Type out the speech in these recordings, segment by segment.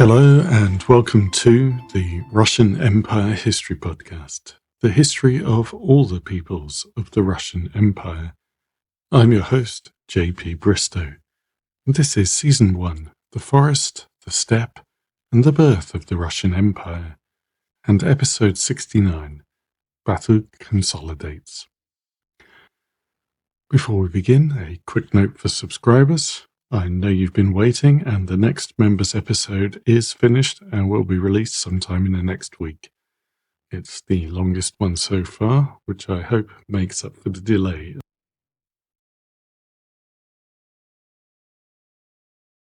Hello and welcome to the Russian Empire History Podcast, the history of all the peoples of the Russian Empire. I'm your host, JP Bristow, and this is Season 1, The Forest, the Steppe, and the Birth of the Russian Empire, and Episode 69, Batu Consolidates. Before we begin, a quick note for subscribers. I know you've been waiting, and the next members episode is finished and will be released sometime in the next week. It's the longest one so far, which I hope makes up for the delay.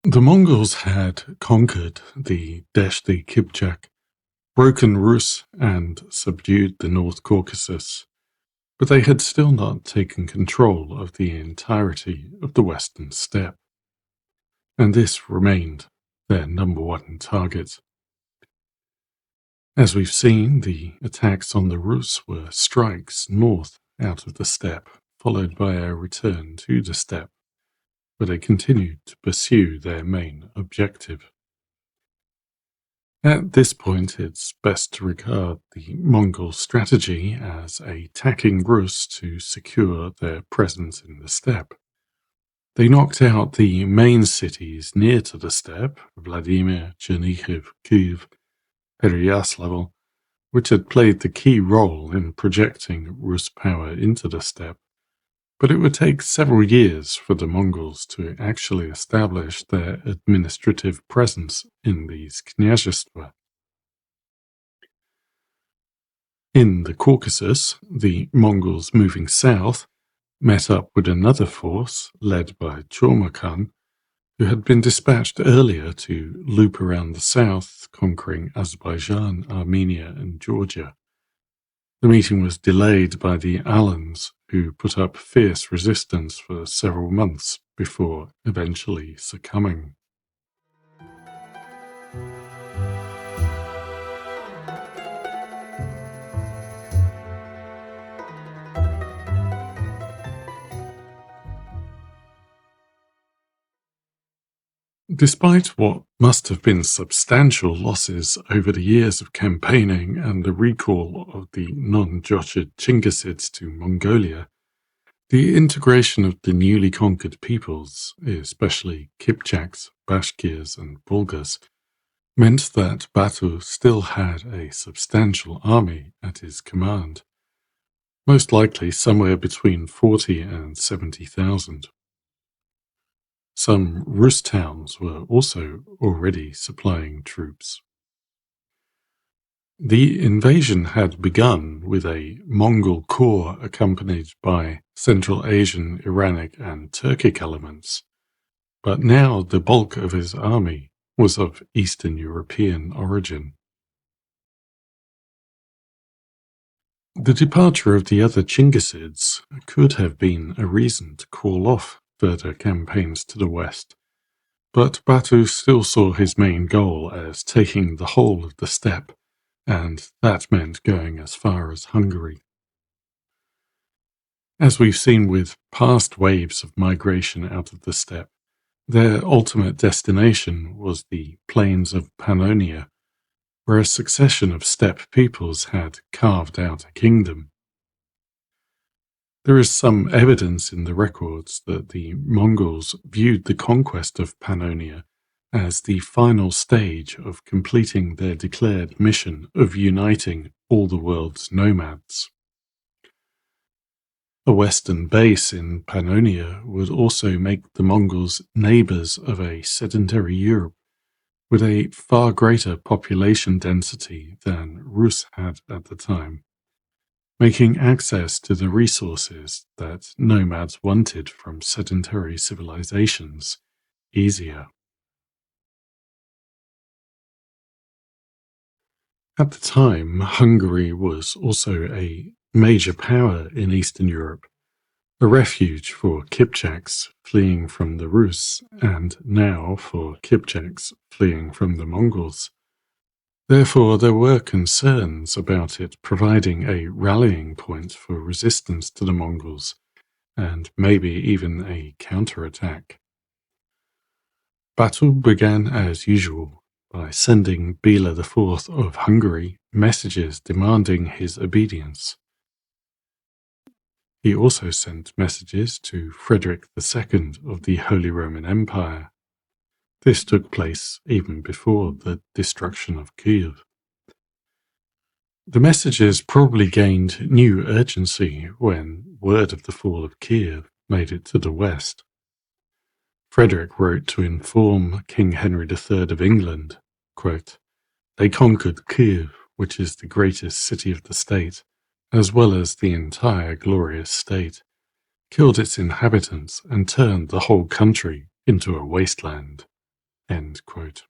The Mongols had conquered the Deshti Kipchak, broken Rus, and subdued the North Caucasus, but they had still not taken control of the entirety of the Western Steppe, and this remained their number one target. As we've seen, the attacks on the Rus were strikes north out of the steppe, followed by a return to the steppe, where they continued to pursue their main objective. At this point, it's best to regard the Mongol strategy as attacking Rus to secure their presence in the steppe. They knocked out the main cities near to the steppe, Vladimir, Chernihiv, Kyiv, Pereyaslav, which had played the key role in projecting Rus power into the steppe, but it would take several years for the Mongols to actually establish their administrative presence in these knyazhestva. In the Caucasus, the Mongols moving south met up with another force led by Chormakhan, who had been dispatched earlier to loop around the south, conquering Azerbaijan, Armenia, and Georgia. The meeting was delayed by the Alans, who put up fierce resistance for several months before eventually succumbing. Despite what must have been substantial losses over the years of campaigning and the recall of the non-Jochid Chinggisids to Mongolia, the integration of the newly conquered peoples, especially Kipchaks, Bashkirs, and Volgas, meant that Batu still had a substantial army at his command, most likely somewhere between 40 and 70,000. Some Rus towns were also already supplying troops. The invasion had begun with a Mongol corps accompanied by Central Asian, Iranic, and Turkic elements, but now the bulk of his army was of Eastern European origin. The departure of the other Chinggisids could have been a reason to call off further campaigns to the west, but Batu still saw his main goal as taking the whole of the steppe, and that meant going as far as Hungary. As we've seen with past waves of migration out of the steppe, their ultimate destination was the plains of Pannonia, where a succession of steppe peoples had carved out a kingdom. There is some evidence in the records that the Mongols viewed the conquest of Pannonia as the final stage of completing their declared mission of uniting all the world's nomads. A western base in Pannonia would also make the Mongols neighbors of a sedentary Europe with a far greater population density than Rus had at the time, making access to the resources that nomads wanted from sedentary civilizations easier. At the time, Hungary was also a major power in Eastern Europe, a refuge for Kipchaks fleeing from the Rus, and now for Kipchaks fleeing from the Mongols. Therefore, there were concerns about it providing a rallying point for resistance to the Mongols, and maybe even a counterattack. Battle began as usual by sending Bela IV of Hungary messages demanding his obedience. He also sent messages to Frederick II of the Holy Roman Empire. This took place even before the destruction of Kiev. The messages probably gained new urgency when word of the fall of Kiev made it to the west. Frederick wrote to inform King Henry III of England, quote, "They conquered Kiev, which is the greatest city of the state, as well as the entire glorious state, killed its inhabitants and turned the whole country into a wasteland." End quote.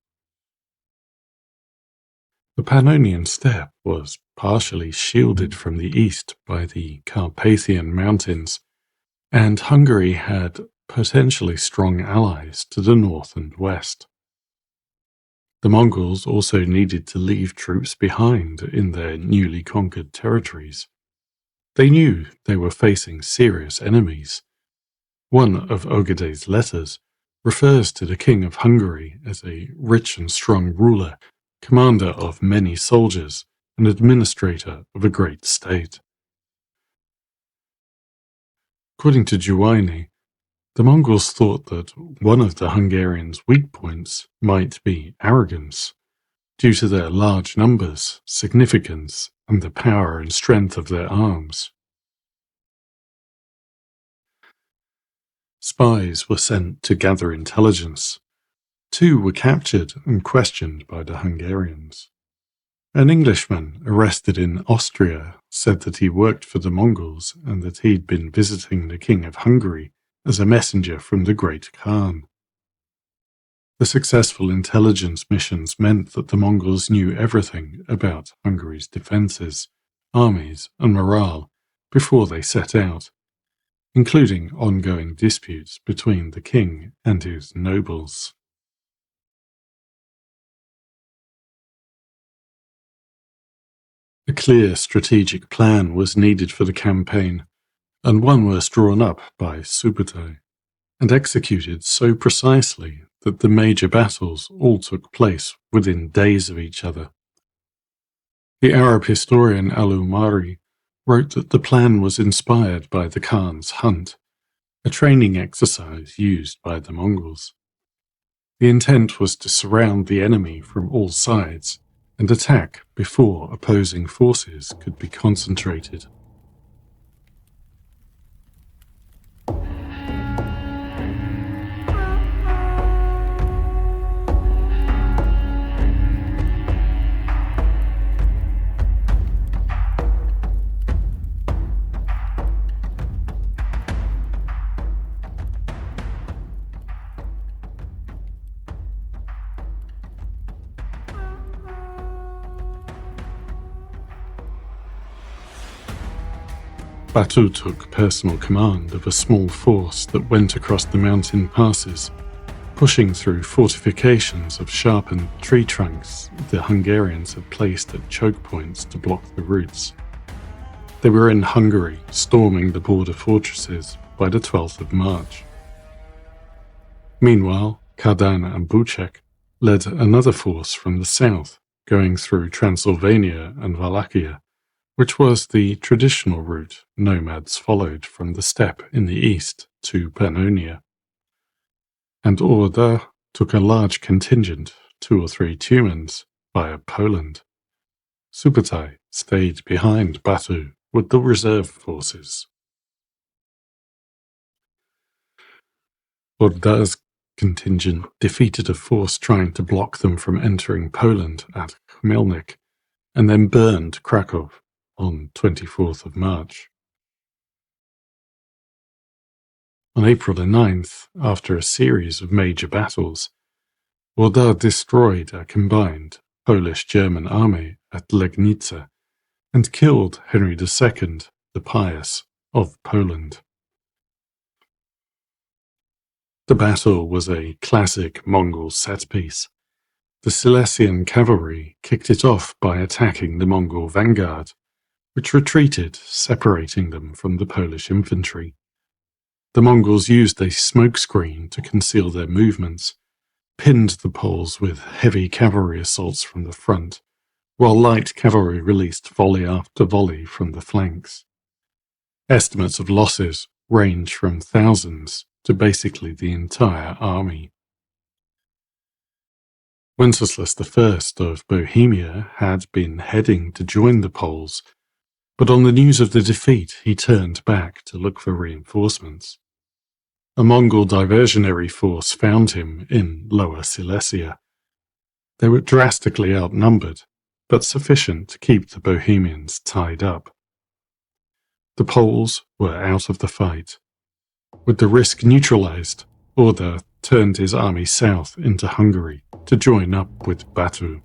The Pannonian steppe was partially shielded from the east by the Carpathian Mountains, and Hungary had potentially strong allies to the north and west. The Mongols also needed to leave troops behind in their newly conquered territories. They knew they were facing serious enemies. One of Ogeday's letters refers to the King of Hungary as a rich and strong ruler, commander of many soldiers, and administrator of a great state. According to Juwayne, the Mongols thought that one of the Hungarians' weak points might be arrogance, due to their large numbers, significance, and the power and strength of their arms. Spies were sent to gather intelligence. 2 were captured and questioned by the Hungarians. An Englishman arrested in Austria said that he worked for the Mongols and that he'd been visiting the King of Hungary as a messenger from the Great Khan. The successful intelligence missions meant that the Mongols knew everything about Hungary's defences, armies, and morale before they set out, including ongoing disputes between the king and his nobles. A clear strategic plan was needed for the campaign, and one was drawn up by Subutai, and executed so precisely that the major battles all took place within days of each other. The Arab historian Al-Umari wrote that the plan was inspired by the Khan's hunt, a training exercise used by the Mongols. The intent was to surround the enemy from all sides and attack before opposing forces could be concentrated. Batu took personal command of a small force that went across the mountain passes, pushing through fortifications of sharpened tree trunks the Hungarians had placed at choke points to block the routes. They were in Hungary, storming the border fortresses by the 12th of March. Meanwhile, Kardan and Bucek led another force from the south, going through Transylvania and Wallachia, which was the traditional route nomads followed from the steppe in the east to Pannonia. And Orda took a large contingent, 2 or 3 Tumans, via Poland. Subutai stayed behind Batu with the reserve forces. Orda's contingent defeated a force trying to block them from entering Poland at Khmelnyk, and then burned Krakow on 24th of March. On April the 9th, after a series of major battles, Orda destroyed a combined Polish-German army at Legnica and killed Henry II, the Pious, of Poland. The battle was a classic Mongol set-piece. The Silesian cavalry kicked it off by attacking the Mongol vanguard, which retreated, separating them from the Polish infantry. The Mongols used a smokescreen to conceal their movements, pinned the Poles with heavy cavalry assaults from the front, while light cavalry released volley after volley from the flanks. Estimates of losses range from thousands to basically the entire army. Wenceslas I of Bohemia had been heading to join the Poles, but on the news of the defeat he turned back to look for reinforcements. A Mongol diversionary force found him in Lower Silesia. They were drastically outnumbered, but sufficient to keep the Bohemians tied up. The Poles were out of the fight. With the risk neutralized, Orda turned his army south into Hungary to join up with Batu.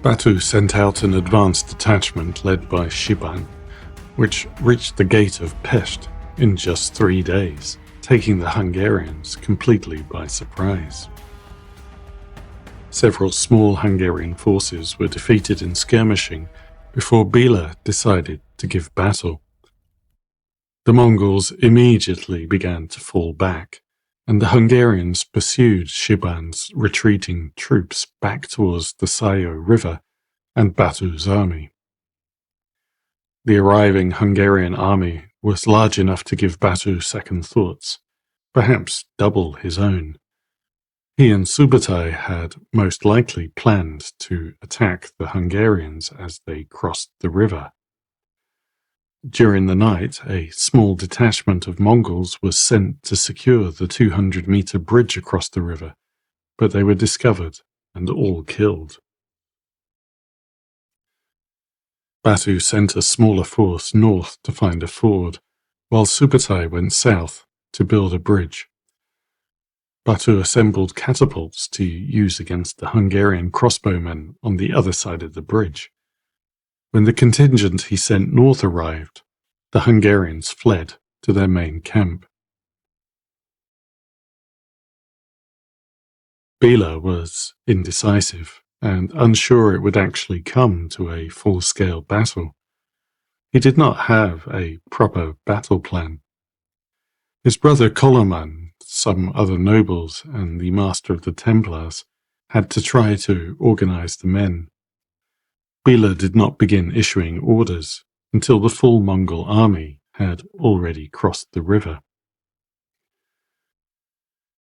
Batu sent out an advance detachment led by Shiban, which reached the gate of Pest in just 3 days, taking the Hungarians completely by surprise. Several small Hungarian forces were defeated in skirmishing before Bela decided to give battle. The Mongols immediately began to fall back, and the Hungarians pursued Shiban's retreating troops back towards the Sayo River and Batu's army. The arriving Hungarian army was large enough to give Batu second thoughts, perhaps double his own. He and Subutai had most likely planned to attack the Hungarians as they crossed the river. During the night, a small detachment of Mongols was sent to secure the 200-meter bridge across the river, but they were discovered and all killed. Batu sent a smaller force north to find a ford, while Subutai went south to build a bridge. Batu assembled catapults to use against the Hungarian crossbowmen on the other side of the bridge. When the contingent he sent north arrived, the Hungarians fled to their main camp. Bela was indecisive and unsure it would actually come to a full-scale battle. He did not have a proper battle plan. His brother Koloman, some other nobles, and the master of the Templars had to try to organize the men. Bela did not begin issuing orders until the full Mongol army had already crossed the river.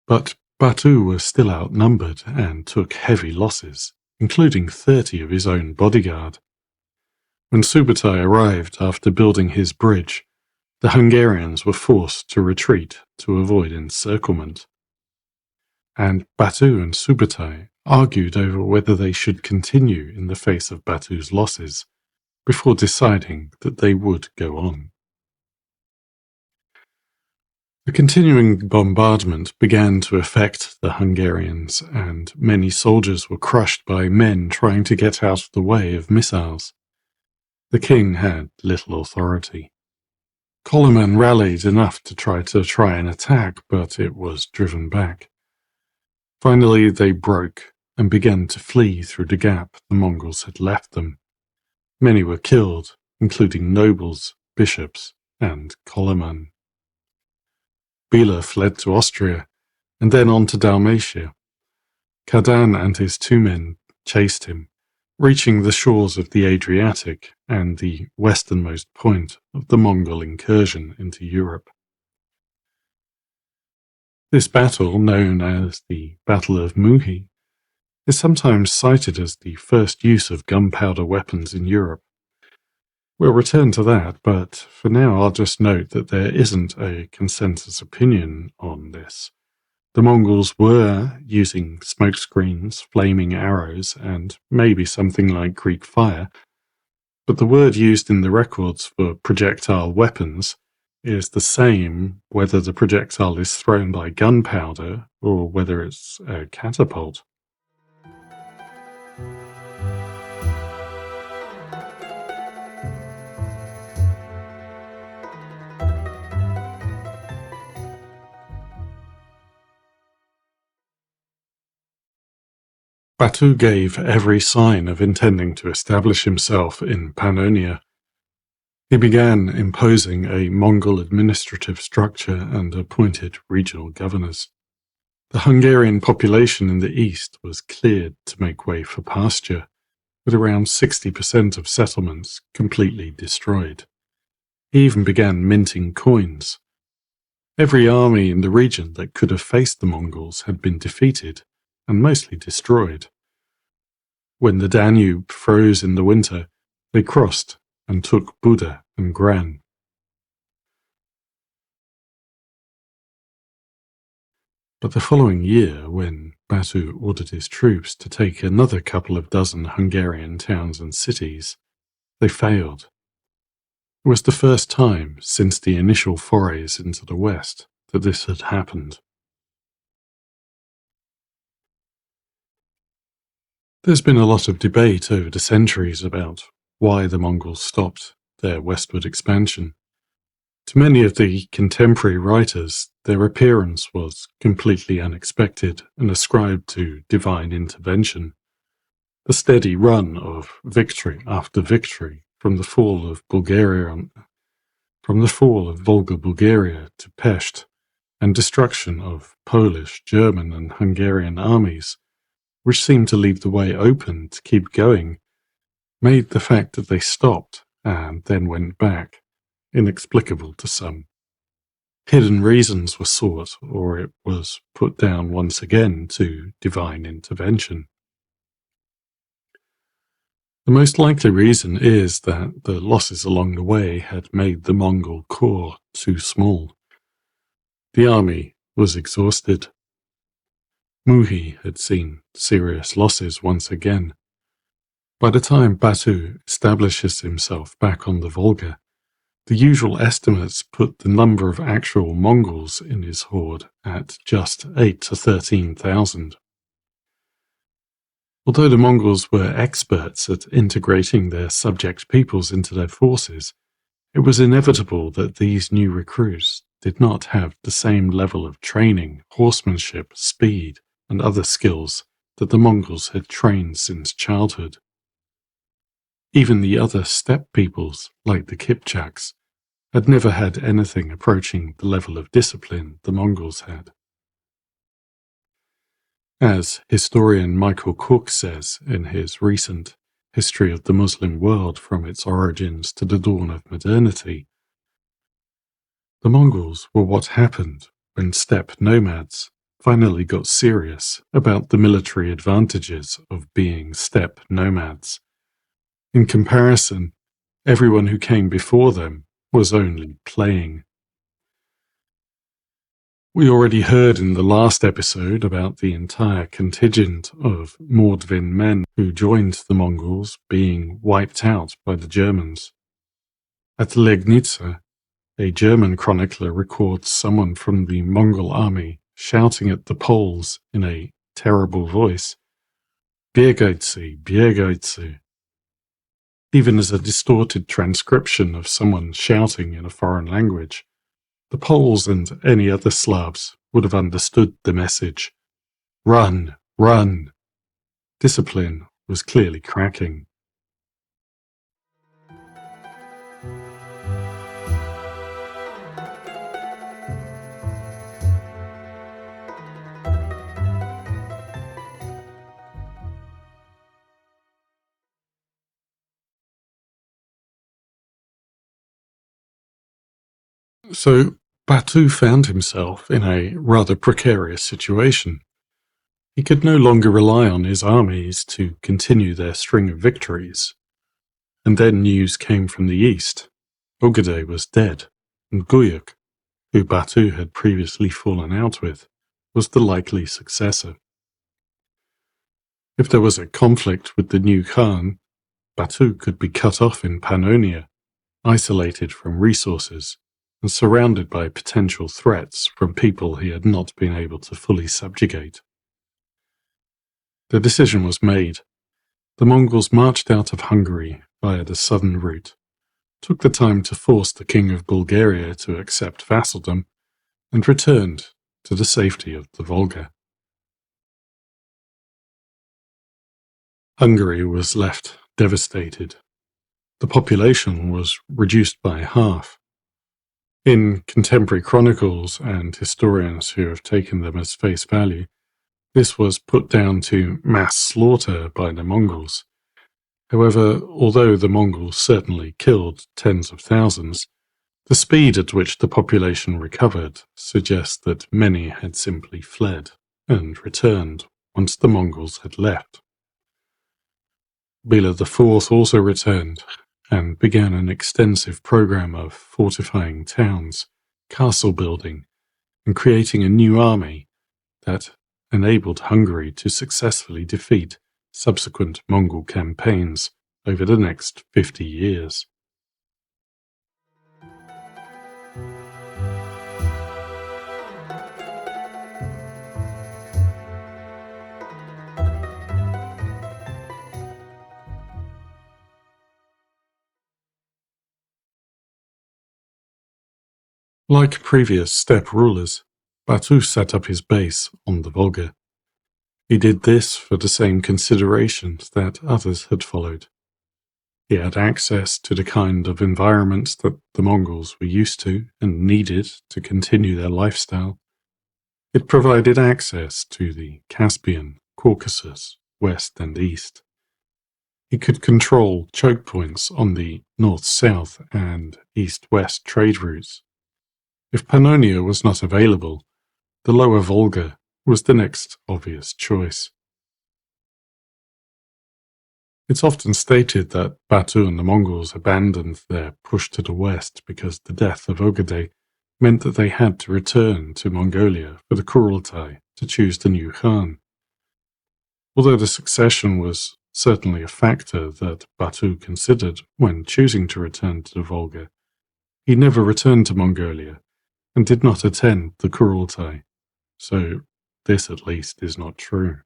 But Batu was still outnumbered and took heavy losses, including 30 of his own bodyguard. When Subutai arrived after building his bridge, the Hungarians were forced to retreat to avoid encirclement. And Batu and Subutai argued over whether they should continue in the face of Batu's losses, before deciding that they would go on. The continuing bombardment began to affect the Hungarians, and many soldiers were crushed by men trying to get out of the way of missiles. The king had little authority. Koloman rallied enough to try an attack, but it was driven back. Finally, they broke and began to flee through the gap the Mongols had left them. Many were killed, including nobles, bishops, and Koloman. Bela fled to Austria, and then on to Dalmatia. Kadan and his 2 men chased him, reaching the shores of the Adriatic and the westernmost point of the Mongol incursion into Europe. This battle, known as the Battle of Muhi, is sometimes cited as the first use of gunpowder weapons in Europe. We'll return to that, but for now I'll just note that there isn't a consensus opinion on this. The Mongols were using smokescreens, flaming arrows, and maybe something like Greek fire, but the word used in the records for projectile weapons is the same whether the projectile is thrown by gunpowder or whether it's a catapult. Batu gave every sign of intending to establish himself in Pannonia. He began imposing a Mongol administrative structure and appointed regional governors. The Hungarian population in the east was cleared to make way for pasture, with around 60% of settlements completely destroyed. He even began minting coins. Every army in the region that could have faced the Mongols had been defeated and mostly destroyed. When the Danube froze in the winter, they crossed and took Buda and Gran. But the following year, when Batu ordered his troops to take another couple of dozen Hungarian towns and cities, they failed. It was the first time since the initial forays into the west that this had happened. There's been a lot of debate over the centuries about why the Mongols stopped their westward expansion. To many of the contemporary writers, their appearance was completely unexpected and ascribed to divine intervention. The steady run of victory after victory from the fall of Volga Bulgaria to Pest, and destruction of Polish, German and Hungarian armies, which seemed to leave the way open to keep going, made the fact that they stopped and then went back inexplicable to some. Hidden reasons were sought, or it was put down once again to divine intervention. The most likely reason is that the losses along the way had made the Mongol corps too small. The army was exhausted. Muhi had seen serious losses once again. By the time Batu establishes himself back on the Volga, the usual estimates put the number of actual Mongols in his horde at just 8 to 13,000. Although the Mongols were experts at integrating their subject peoples into their forces, it was inevitable that these new recruits did not have the same level of training, horsemanship, speed, and other skills that the Mongols had trained since childhood. Even the other steppe peoples, like the Kipchaks, had never had anything approaching the level of discipline the Mongols had. As historian Michael Cook says in his recent History of the Muslim World from its origins to the dawn of modernity, the Mongols were what happened when steppe nomads finally got serious about the military advantages of being steppe nomads. In comparison, everyone who came before them was only playing. We already heard in the last episode about the entire contingent of Mordvin men who joined the Mongols being wiped out by the Germans. At Legnica, a German chronicler records someone from the Mongol army shouting at the Poles in a terrible voice, "Biegaitsi, biegaitsi," even as a distorted transcription of someone shouting in a foreign language. The Poles and any other Slavs would have understood the message. Run, run. Discipline was clearly cracking. So Batu found himself in a rather precarious situation. He could no longer rely on his armies to continue their string of victories. And then news came from the east. Ogedei was dead, and Guyuk, who Batu had previously fallen out with, was the likely successor. If there was a conflict with the new Khan, Batu could be cut off in Pannonia, isolated from resources, and surrounded by potential threats from people he had not been able to fully subjugate. The decision was made. The Mongols marched out of Hungary via the southern route, took the time to force the King of Bulgaria to accept vassaldom, and returned to the safety of the Volga. Hungary was left devastated. The population was reduced by half. In contemporary chronicles and historians who have taken them as face value, this was put down to mass slaughter by the Mongols. However, although the Mongols certainly killed tens of thousands, the speed at which the population recovered suggests that many had simply fled and returned once the Mongols had left. Bela IV also returned and began an extensive program of fortifying towns, castle building, and creating a new army that enabled Hungary to successfully defeat subsequent Mongol campaigns over the next 50 years. Like previous steppe rulers, Batu set up his base on the Volga. He did this for the same considerations that others had followed. He had access to the kind of environments that the Mongols were used to and needed to continue their lifestyle. It provided access to the Caspian, Caucasus, west and east. He could control choke points on the north-south and east-west trade routes. If Pannonia was not available, the lower Volga was the next obvious choice. It's often stated that Batu and the Mongols abandoned their push to the west because the death of Ogedei meant that they had to return to Mongolia for the Kurultai to choose the new Khan. Although the succession was certainly a factor that Batu considered when choosing to return to the Volga, he never returned to Mongolia and did not attend the Kurultai, so this at least is not true.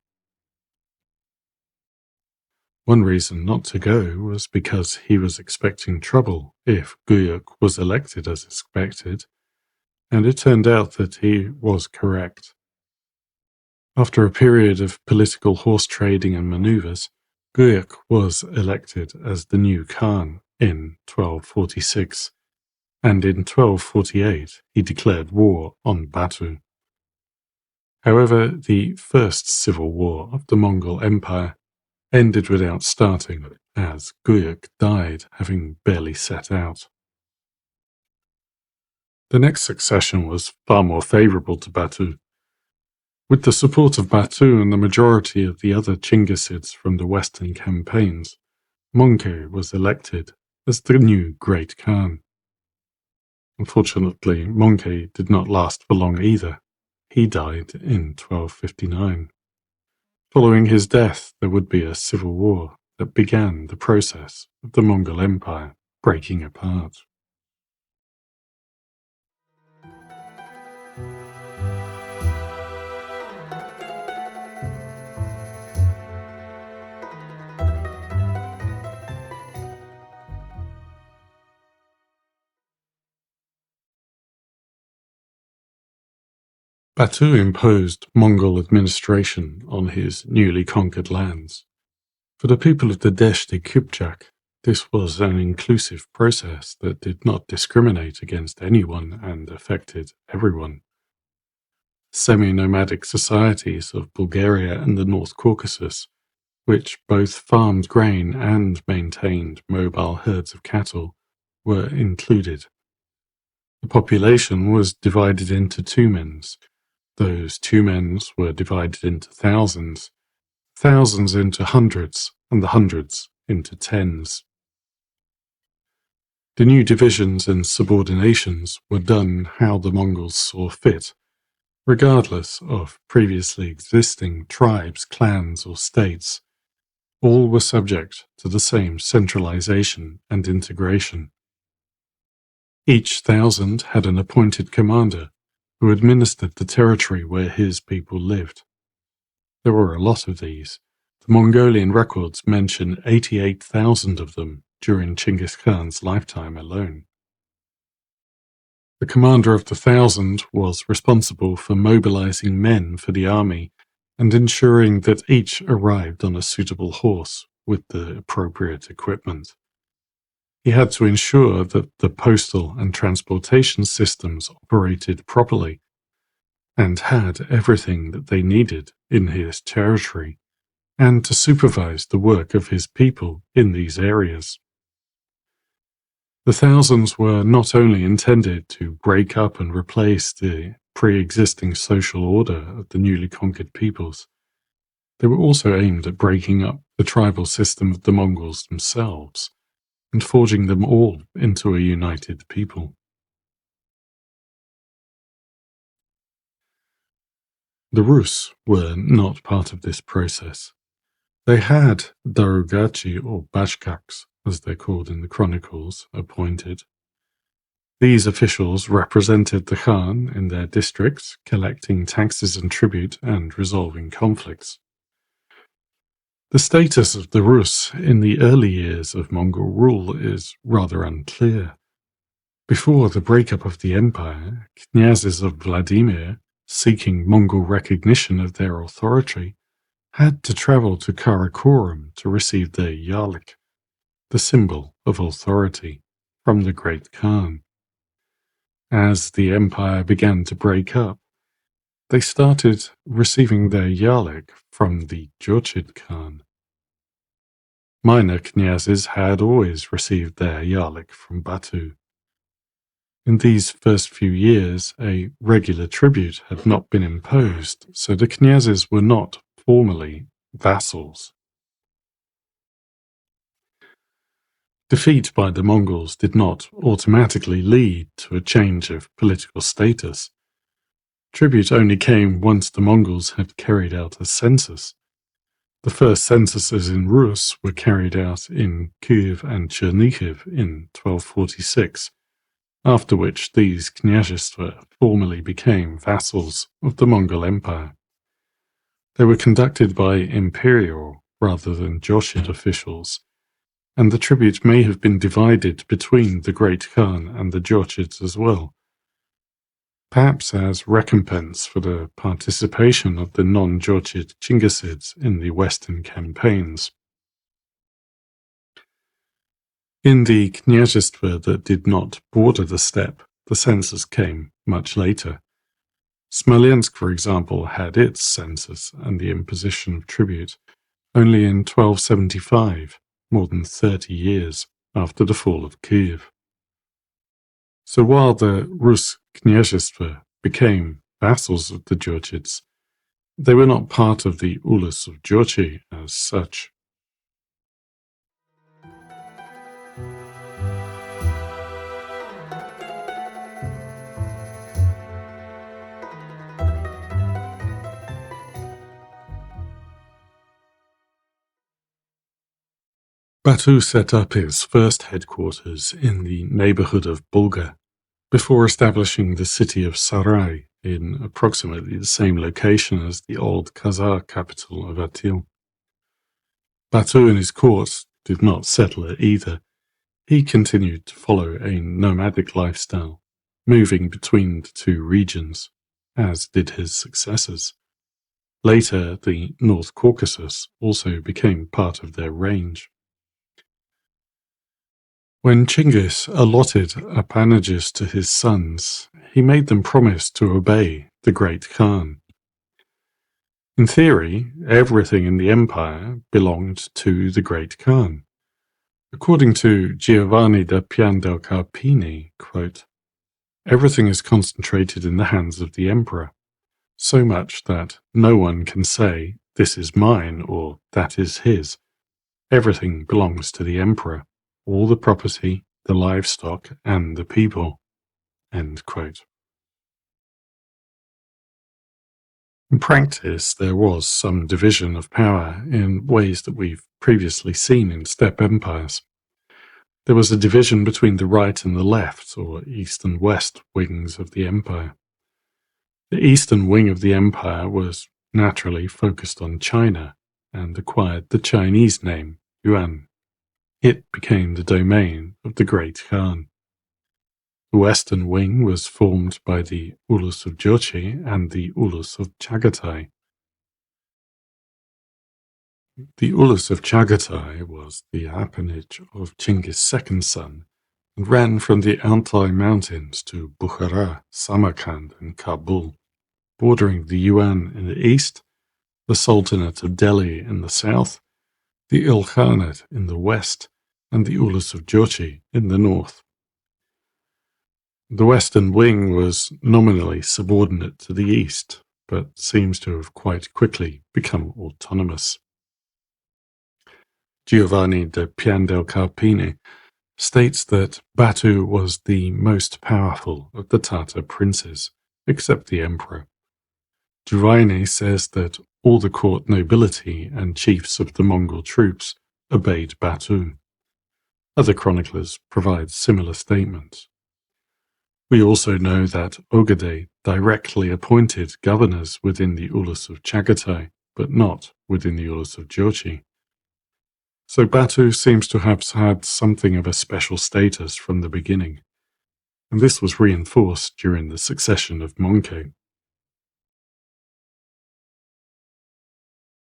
One reason not to go was because he was expecting trouble if Guyuk was elected as expected, and it turned out that he was correct. After a period of political horse trading and maneuvers, Guyuk was elected as the new Khan in 1246, and in 1248 he declared war on Batu. However, the first civil war of the Mongol Empire ended without starting, as Guyuk died having barely set out. The next succession was far more favourable to Batu. With the support of Batu and the majority of the other Chinggisids from the western campaigns, Möngke was elected as the new Great Khan. Unfortunately, Möngke did not last for long either. He died in 1259. Following his death, there would be a civil war that began the process of the Mongol Empire breaking apart. Batu imposed Mongol administration on his newly conquered lands. For the people of the Deshti Kipchak, this was an inclusive process that did not discriminate against anyone and affected everyone. Semi-nomadic societies of Bulgaria and the North Caucasus, which both farmed grain and maintained mobile herds of cattle, were included. The population was divided into tumens. Those tumens were divided into thousands, thousands into hundreds, and the hundreds into tens. The new divisions and subordinations were done how the Mongols saw fit, regardless of previously existing tribes, clans, or states. All were subject to the same centralization and integration. Each 1,000 had an appointed commander who administered the territory where his people lived. There were a lot of these. The Mongolian records mention 88,000 of them during Chinggis Khan's lifetime alone. The commander of the 1,000 was responsible for mobilizing men for the army and ensuring that each arrived on a suitable horse with the appropriate equipment. He had to ensure that the postal and transportation systems operated properly and had everything that they needed in his territory, and to supervise the work of his people in these areas. The 1,000s were not only intended to break up and replace the pre-existing social order of the newly conquered peoples, they were also aimed at breaking up the tribal system of the Mongols themselves and forging them all into a united people. The Rus were not part of this process. They had Darugachi, or Bashkaks, as they're called in the chronicles, appointed. These officials represented the Khan in their districts, collecting taxes and tribute and resolving conflicts. The status of the Rus in the early years of Mongol rule is rather unclear. Before the breakup of the empire, knyazes of Vladimir, seeking Mongol recognition of their authority, had to travel to Karakorum to receive their Yarlik, the symbol of authority, from the Great Khan. As the empire began to break up, they started receiving their Yarlik from the Jochid Khan. Minor knyazes had always received their Yarlik from Batu. In these first few years, a regular tribute had not been imposed, so the knyazes were not formally vassals. Defeat by the Mongols did not automatically lead to a change of political status. Tribute only came once the Mongols had carried out a census. The first censuses in Rus were carried out in Kyiv and Chernihiv in 1246, after which these knyazhstva formally became vassals of the Mongol Empire. They were conducted by imperial rather than Jochid officials, and the tribute may have been divided between the Great Khan and the Jochids as well, perhaps as recompense for the participation of the non-Jochid Chinggisids in the Western campaigns. In the knyazhstva that did not border the steppe, the census came much later. Smolensk, for example, had its census and the imposition of tribute only in 1275, more than 30 years after the fall of Kyiv. So while the Rus knyazhstva became vassals of the Jochids, they were not part of the Ulus of Jochi as such. Batu set up his first headquarters in the neighborhood of Volga, before establishing the city of Sarai in approximately the same location as the old Khazar capital of Atil. Batu and his court did not settle at either. He continued to follow a nomadic lifestyle, moving between the two regions, as did his successors. Later, the North Caucasus also became part of their range. When Chinggis allotted appanages to his sons, he made them promise to obey the Great Khan. In theory, everything in the empire belonged to the Great Khan. According to Giovanni da Pian del Carpini, quote, "Everything is concentrated in the hands of the emperor, so much that no one can say, 'This is mine,' or 'that is his.' Everything belongs to the emperor. All the property, the livestock, and the people." End quote. In practice, there was some division of power in ways that we've previously seen in steppe empires. There was a division between the right and the left, or east and west, wings of the empire. The eastern wing of the empire was naturally focused on China and acquired the Chinese name Yuan. It became the domain of the Great Khan. The western wing was formed by the Ulus of Jochi and the Ulus of Chagatai. The Ulus of Chagatai was the appanage of Chinggis' second son and ran from the Altai Mountains to Bukhara, Samarkand, and Kabul, bordering the Yuan in the east, the Sultanate of Delhi in the south, the Ilkhanate in the west, and the Ulus of Jochi in the north. The western wing was nominally subordinate to the east, but seems to have quite quickly become autonomous. Giovanni da Pian del Carpini states that Batu was the most powerful of the Tatar princes, except the emperor. Giovanni says that all the court nobility and chiefs of the Mongol troops obeyed Batu. Other chroniclers provide similar statements. We also know that Ogedei directly appointed governors within the Ulus of Chagatai, but not within the Ulus of Jochi. So Batu seems to have had something of a special status from the beginning, and this was reinforced during the succession of Möngke.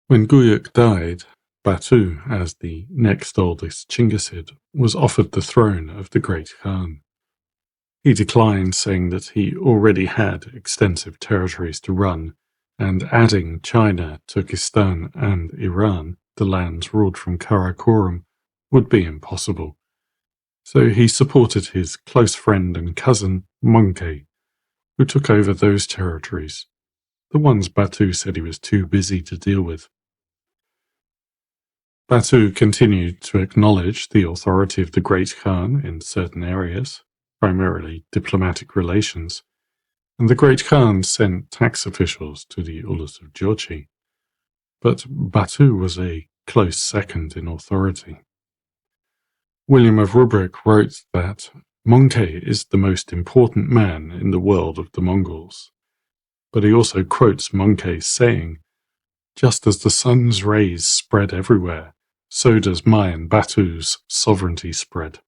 When Guyuk died, Batu, as the next oldest Chinggisid, was offered the throne of the Great Khan. He declined, saying that he already had extensive territories to run, and adding China, Turkestan, and Iran, the lands ruled from Karakorum, would be impossible. So he supported his close friend and cousin, Möngke, who took over those territories, the ones Batu said he was too busy to deal with. Batu continued to acknowledge the authority of the Great Khan in certain areas, primarily diplomatic relations, and the Great Khan sent tax officials to the Ulus of Jochi. But Batu was a close second in authority. William of Rubruck wrote that Möngke is the most important man in the world of the Mongols, but he also quotes Möngke saying, "Just as the sun's rays spread everywhere, so does mine, Batu's, sovereignty spread."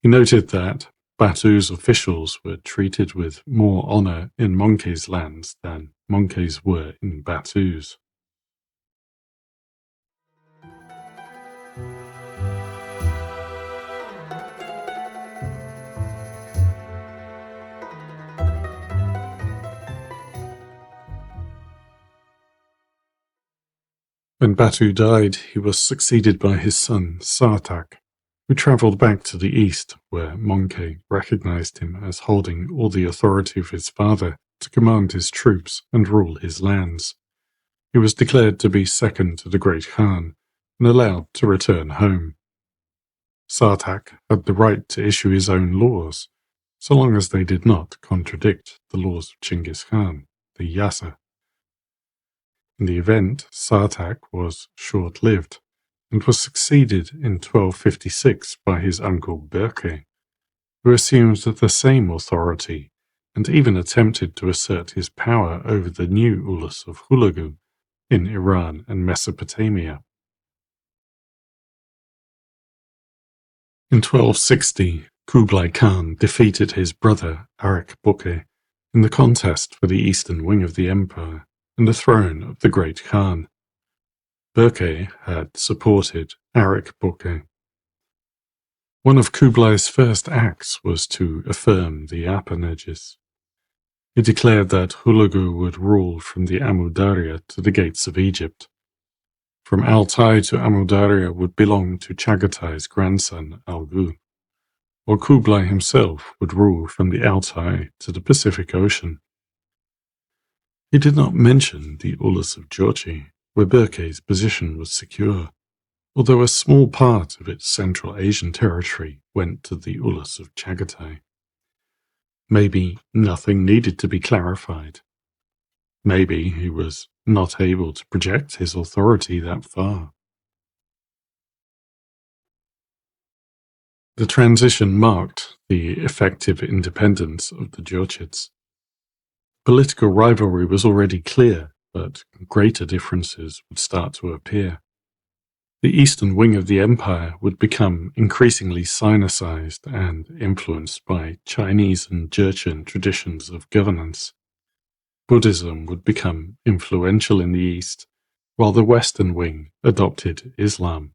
He noted that Batu's officials were treated with more honor in Möngke's lands than Möngke's were in Batu's. When Batu died, he was succeeded by his son, Sartak, who travelled back to the east, where Möngke recognized him as holding all the authority of his father to command his troops and rule his lands. He was declared to be second to the Great Khan and allowed to return home. Sartak had the right to issue his own laws, so long as they did not contradict the laws of Chinggis Khan, the Yasa. In the event, Sartak was short-lived and was succeeded in 1256 by his uncle Berke, who assumed the same authority and even attempted to assert his power over the new Ulus of Hulagu in Iran and Mesopotamia. In 1260, Kublai Khan defeated his brother Arik Böke in the contest for the eastern wing of the empire and the throne of the Great Khan. Berke had supported Arik Böke. One of Kublai's first acts was to affirm the appanages. He declared that Hulagu would rule from the Amudarya to the gates of Egypt. From Altai to Amudarya would belong to Chagatai's grandson Algu, while Kublai himself would rule from the Altai to the Pacific Ocean. He did not mention the Ulus of Jochi, where Berke's position was secure, although a small part of its Central Asian territory went to the Ulus of Chagatai. Maybe nothing needed to be clarified. Maybe he was not able to project his authority that far. The transition marked the effective independence of the Georgids. Political rivalry was already clear, but greater differences would start to appear. The eastern wing of the empire would become increasingly Sinicized and influenced by Chinese and Jurchen traditions of governance. Buddhism would become influential in the east, while the western wing adopted Islam.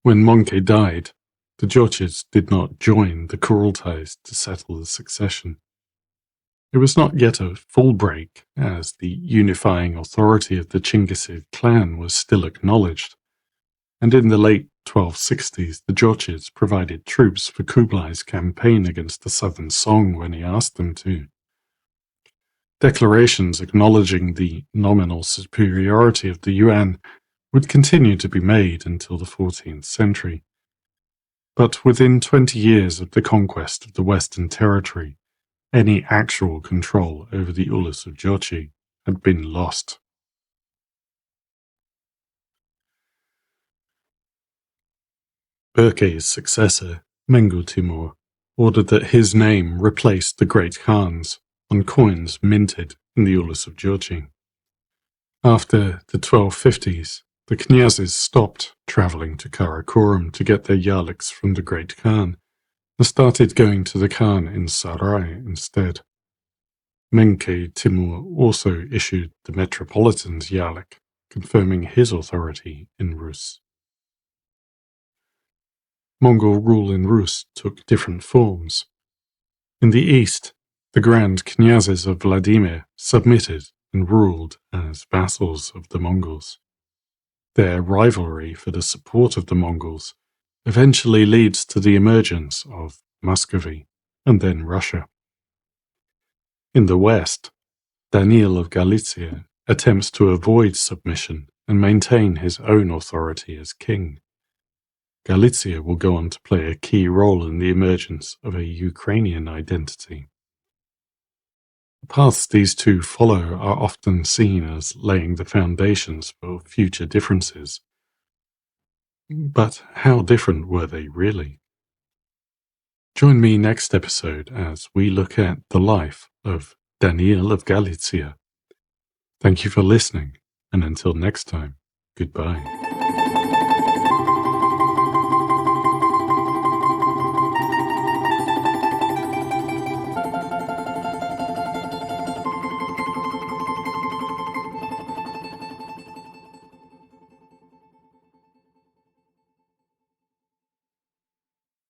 When Monkey died, the Georgids did not join the Kurultais to settle the succession. It was not yet a full break, as the unifying authority of the Chinggisid clan was still acknowledged, and in the late 1260s the Georgids provided troops for Kublai's campaign against the southern Song when he asked them to. Declarations acknowledging the nominal superiority of the Yuan would continue to be made until the 14th century. But within 20 years of the conquest of the Western Territory, any actual control over the Ulus of Jochi had been lost. Berke's successor, Mengu Timur, ordered that his name replace the Great Khan's on coins minted in the Ulus of Jochi. After the 1250s, the knyazes stopped travelling to Karakorum to get their yarliks from the Great Khan and started going to the Khan in Sarai instead. Menke Timur also issued the Metropolitan's yarlik, confirming his authority in Rus. Mongol rule in Rus took different forms. In the east, the Grand Knyazes of Vladimir submitted and ruled as vassals of the Mongols. Their rivalry for the support of the Mongols eventually leads to the emergence of Muscovy and then Russia. In the west, Daniil of Galicia attempts to avoid submission and maintain his own authority as king. Galicia will go on to play a key role in the emergence of a Ukrainian identity. The paths these two follow are often seen as laying the foundations for future differences. But how different were they really? Join me next episode as we look at the life of Daniil of Galicia. Thank you for listening, and until next time, goodbye.